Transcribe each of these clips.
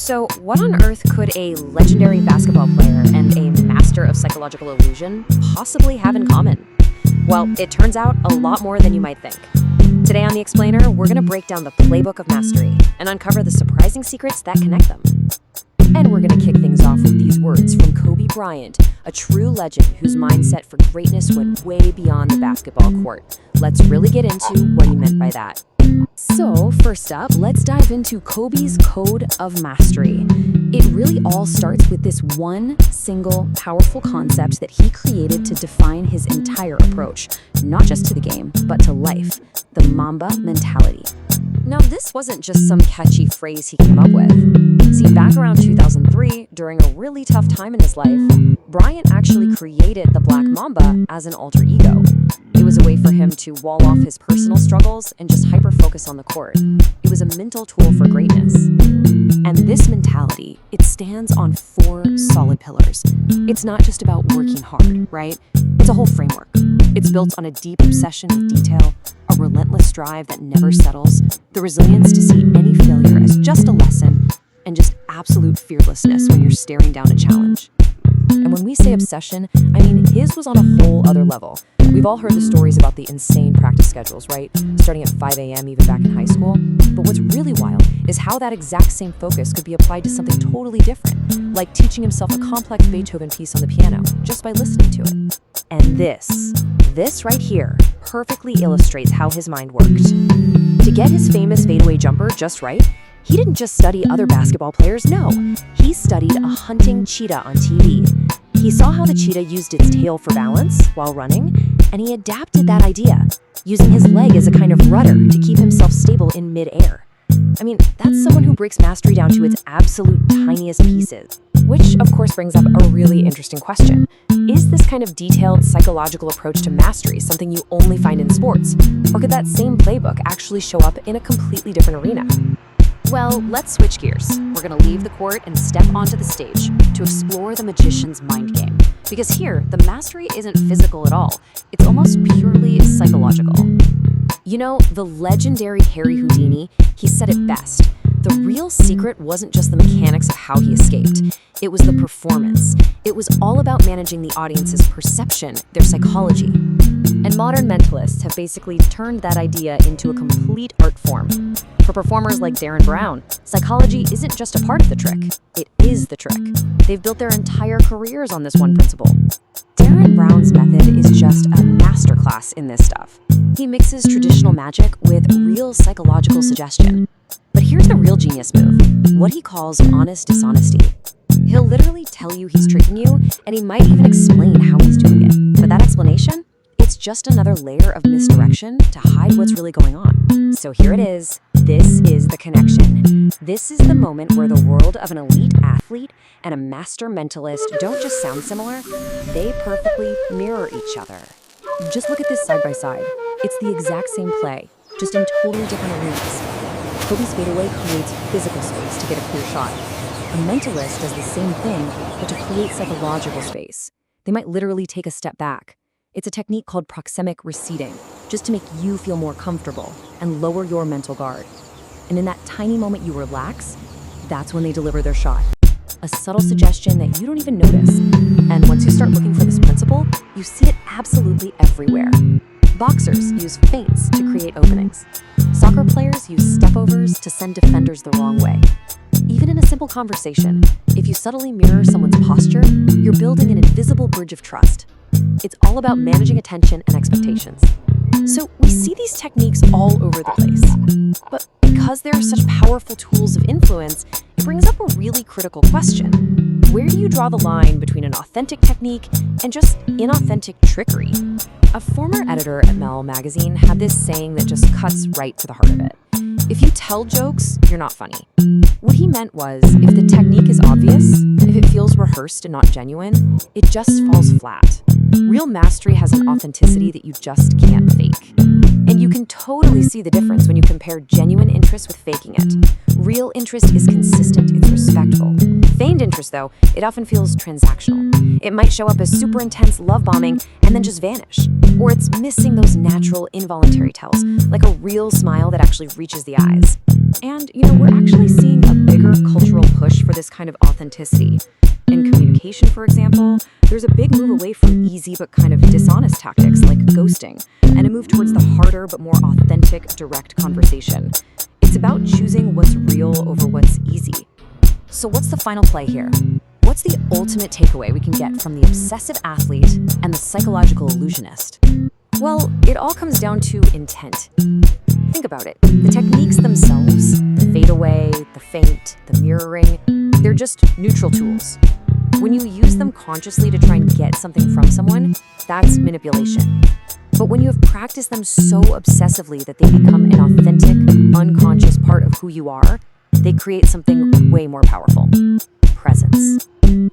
So, what on earth could a legendary basketball player and a master of psychological illusion possibly have in common? Well, it turns out a lot more than you might think. Today on The Explainer, we're going to break down the playbook of mastery and uncover the surprising secrets that connect them. And we're going to kick things off with these words from Kobe Bryant, a true legend whose mindset for greatness went way beyond the basketball court. Let's really get into what he meant by that. So, first up, let's dive into Kobe's Code of Mastery. It really all starts with this one single powerful concept that he created to define his entire approach, not just to the game, but to life, the Mamba mentality. Now, this wasn't just some catchy phrase he came up with. See, back around 2003, during a really tough time in his life, Bryant actually created the Black Mamba as an alter ego. It was a way for him to wall off his personal struggles and just hyper-focus on the court. It was a mental tool for greatness. And this mentality, it stands on 4 solid pillars. It's not just about working hard, right? It's a whole framework. It's built on a deep obsession with detail, a relentless drive that never settles, the resilience to see any failure as just a lesson, and just absolute fearlessness when you're staring down a challenge. And when we say obsession, I mean his was on a whole other level. We've all heard the stories about the insane practice schedules, right? Starting at 5 a.m. even back in high school. But what's really wild is how that exact same focus could be applied to something totally different, like teaching himself a complex Beethoven piece on the piano just by listening to it. And this right here perfectly illustrates how his mind worked. To get his famous fadeaway jumper just right, he didn't just study other basketball players, no. He studied a hunting cheetah on TV. He saw how the cheetah used its tail for balance while running, and he adapted that idea, using his leg as a kind of rudder to keep himself stable in mid-air. I mean, that's someone who breaks mastery down to its absolute tiniest pieces. Which, of course, brings up a really interesting question. Is this kind of detailed psychological approach to mastery something you only find in sports? Or could that same playbook actually show up in a completely different arena? Well, let's switch gears. We're going to leave the court and step onto the stage to explore the magician's mind game. Because here, the mastery isn't physical at all. It's almost purely psychological. You know, the legendary Harry Houdini, he said it best. The real secret wasn't just the mechanics of how he escaped. It was the performance. It was all about managing the audience's perception, their psychology. And modern mentalists have basically turned that idea into a complete art form. For performers like Darren Brown, psychology isn't just a part of the trick, it is the trick. They've built their entire careers on this one principle. Darren Brown's method is just a masterclass in this stuff. He mixes traditional magic with real psychological suggestion. But here's the real genius move, what he calls honest dishonesty. He'll literally tell you he's tricking you, and he might even explain how he's doing it. But that explanation? It's just another layer of misdirection to hide what's really going on. So here it is. This is the connection. This is the moment where the world of an elite athlete and a master mentalist don't just sound similar, they perfectly mirror each other. Just look at this side by side. It's the exact same play, just in totally different arenas. Kobe's fadeaway creates physical space to get a clear shot. A mentalist does the same thing, but to create psychological space. They might literally take a step back. It's a technique called proxemic receding, just to make you feel more comfortable and lower your mental guard. And in that tiny moment you relax, that's when they deliver their shot. A subtle suggestion that you don't even notice. And once you start looking for this principle, you see it absolutely everywhere. Boxers use feints to create openings. Soccer players use step-overs to send defenders the wrong way. Even in a simple conversation, if you subtly mirror someone's posture, you're building an invisible bridge of trust. It's all about managing attention and expectations. So we see these techniques all over the place. But because they're such powerful tools of influence, it brings up a really critical question. Where do you draw the line between an authentic technique and just inauthentic trickery? A former editor at Mel magazine had this saying that just cuts right to the heart of it. If you tell jokes, you're not funny. What he meant was, if the technique is obvious, if it feels rehearsed and not genuine, it just falls flat. Real mastery has an authenticity that you just can't fake. And you can totally see the difference when you compare genuine interest with faking it. Real interest is consistent, it's respectful. Feigned interest, though, it often feels transactional. It might show up as super intense love bombing and then just vanish. Or it's missing those natural, involuntary tells, like a real smile that actually reaches the eyes. And, we're actually seeing a bigger cultural push this kind of authenticity. In communication, for example, there's a big move away from easy but kind of dishonest tactics like ghosting, and a move towards the harder but more authentic, direct conversation. It's about choosing what's real over what's easy. So what's the final play here? What's the ultimate takeaway we can get from the obsessive athlete and the psychological illusionist? Well, it all comes down to intent. Think about it. The techniques themselves, the fade away, the feint, the mirroring, they're just neutral tools. When you use them consciously to try and get something from someone, that's manipulation. But when you have practiced them so obsessively that they become an authentic, unconscious part of who you are, they create something way more powerful: presence.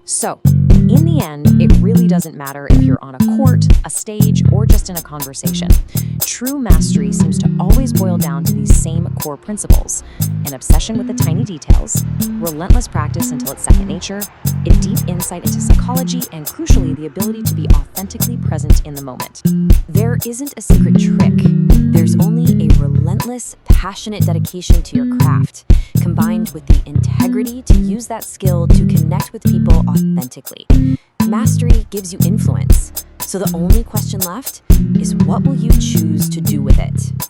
So, in the end, it really doesn't matter if you're on a court, a stage, or just in a conversation. True mastery seems to always boil down to these same core principles: an obsession with the tiny details, relentless practice until it's second nature, a deep insight into psychology, and crucially, the ability to be authentically present in the moment. There isn't a secret trick. There's only a relentless, passionate dedication to your craft, combined with the integrity to use that skill to connect with people authentically. Mastery gives you influence, so the only question left is, what will you choose to do with it?